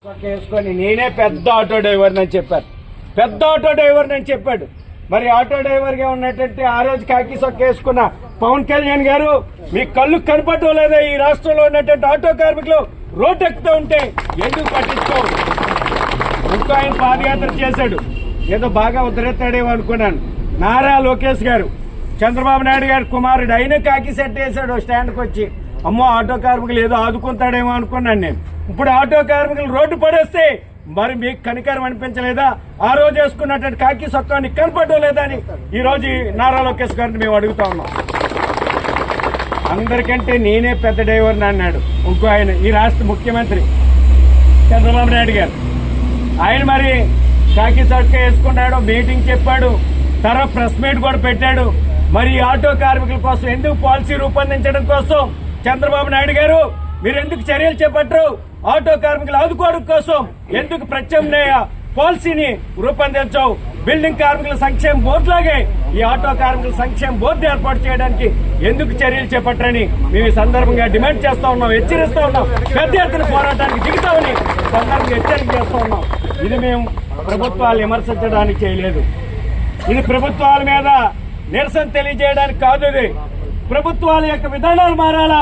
వేసుకొని నేనే పెద్ద ఆటో డ్రైవర్ని అని చెప్పారు. పెద్ద ఆటో డ్రైవర్ని అని చెప్పాడు. మరి ఆటో డ్రైవర్గా ఉన్నటువంటి ఆ రోజు కాకి సొక్క వేసుకున్న పవన్ కళ్యాణ్ గారు మీ కళ్ళు కనపడటం లేదా? ఈ రాష్ట్రంలో ఉన్నటువంటి ఆటో కార్మికులు రోడ్డు ఎక్కుతూ ఉంటే ఎందుకు పట్టించుకోవు? ఇంకో ఆయన పాదయాత్ర చేశాడు, ఏదో బాగా ఉద్ధరిస్తాడేమో అనుకున్నాను. నారా లోకేష్ గారు, చంద్రబాబు నాయుడు గారు కుమారుడు, అయినా కాకి సెట్ వేశాడు స్టాండ్కి వచ్చి. అమ్మో ఆటో కార్మికులు ఏదో ఆదుకుంటాడేమో అనుకున్నాను నేను. ఇప్పుడు ఆటో కార్మికులు రోడ్డు పడేస్తే మరి మీకు కనికరం అనిపించలేదా? ఆ రోజు వేసుకున్నటువంటి కాకి సొక్కాన్ని కనపడడం లేదా అని ఈ రోజు నారా లోకేష్ గారిని మేము అడుగుతా ఉన్నాం. అందరికంటే నేనే పెద్ద డ్రైవర్ని అన్నాడు ఇంకో ఆయన, ఈ రాష్ట్ర ముఖ్యమంత్రి చంద్రబాబు నాయుడు గారు. ఆయన మరి కాకి సొక్కా వేసుకున్నాడు, మీటింగ్ చెప్పాడు, తర్వాత ప్రెస్ మీట్ కూడా పెట్టాడు. మరి ఆటో కార్మికుల కోసం ఎందుకు పాలసీ రూపొందించడం కోసం చంద్రబాబు నాయుడు గారు మీరు ఎందుకు చర్యలు చేపట్టరు? ఆటో కార్మికులు ఆదుకోవడం కోసం ఎందుకు ప్రత్యామ్నాయ పాలసీని రూపొందించవు? బిల్డింగ్ కార్మికుల సంక్షేమ బోర్డు లాగే ఈ ఆటో కార్మికుల సంక్షేమ బోర్డు ఏర్పాటు చేయడానికి ఎందుకు చర్యలు చేపట్టరని మేము ఈ సందర్భంగా డిమాండ్ చేస్తా ఉన్నాం, హెచ్చరిస్తా ఉన్నాం. పెద్ద ఎత్తున పోరాటానికి దిగుతామని సందర్భంగా హెచ్చరిక చేస్తా ఉన్నాం. ఇది మేము ప్రభుత్వాలు విమర్శించడానికి చేయలేదు, ఇది ప్రభుత్వాల మీద నిరసన తెలియజేయడానికి కాదు. ఇది ప్రభుత్వాల యొక్క విధానాలు మారాలా,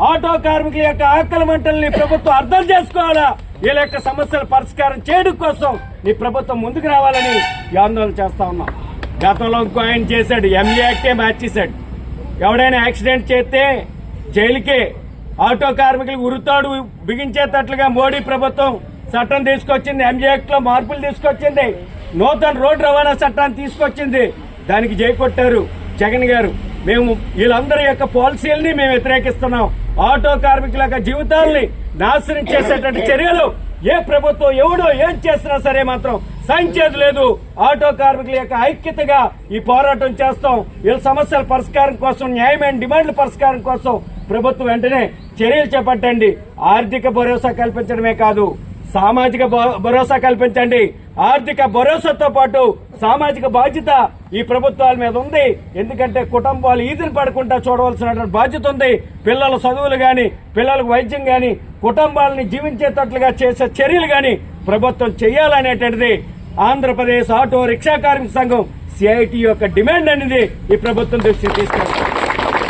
ఆటో కార్మికుల యొక్క ఆకలి మంటల్ని ప్రభుత్వం అర్థం చేసుకోవాలా, వీళ్ళ యొక్క సమస్యల పరిష్కారం చేయడం కోసం ఈ ప్రభుత్వం ముందుకు రావాలని ఈ ఆందోళన చేస్తా ఉన్నాం. గతంలో ఇంకో ఆయన చేశాడు, ఎంఏ యాక్టే మార్చేశాడు. ఎవడైనా యాక్సిడెంట్ చేస్తే జైలుకే, ఆటో కార్మికులకు ఉరుతాడు బిగించేటట్లుగా మోడీ ప్రభుత్వం చట్టం తీసుకొచ్చింది. ఎంఏ యాక్ట్ లో మార్పులు తీసుకొచ్చింది, నూతన రోడ్డు రవాణా చట్టాన్ని తీసుకొచ్చింది. దానికి జై కొట్టారు జగన్ గారు. మేము వీళ్ళందరి యొక్క పాలసీలని మేము వ్యతిరేకిస్తున్నాం. ఆటో కార్మికుల యొక్క జీవితాలని నాశనం చేసేటువంటి చర్యలు ఏ ప్రభుత్వం ఎవడో ఏం చేసినా సరే మాత్రం సహించేది లేదు. ఆటో కార్మికుల యొక్క ఐక్యతగా ఈ పోరాటం చేస్తాం. వీళ్ళ సమస్యల పరిష్కారం కోసం, న్యాయమైన డిమాండ్ల పరిష్కారం కోసం ప్రభుత్వం వెంటనే చర్యలు చేపట్టండి. ఆర్థిక భరోసా కల్పించడమే కాదు, సామాజిక భరోసా కల్పించండి. ఆర్థిక భరోసాతో పాటు సామాజిక బాధ్యత ఈ ప్రభుత్వాల మీద ఉంది. ఎందుకంటే కుటుంబాలు ఈదిన పడకుండా చూడవలసిన బాధ్యత ఉంది. పిల్లల చదువులు గాని, పిల్లలకు వైద్యం గాని, కుటుంబాలని జీవించేటట్లుగా చేసే చర్యలు గాని ప్రభుత్వం చేయాలనేటువంటిది ఆంధ్రప్రదేశ్ ఆటో రిక్షా కార్మిక సంఘం సిఐటి యొక్క డిమాండ్ అనేది ఈ ప్రభుత్వం దృష్టికి తీసుకెళ్తాం.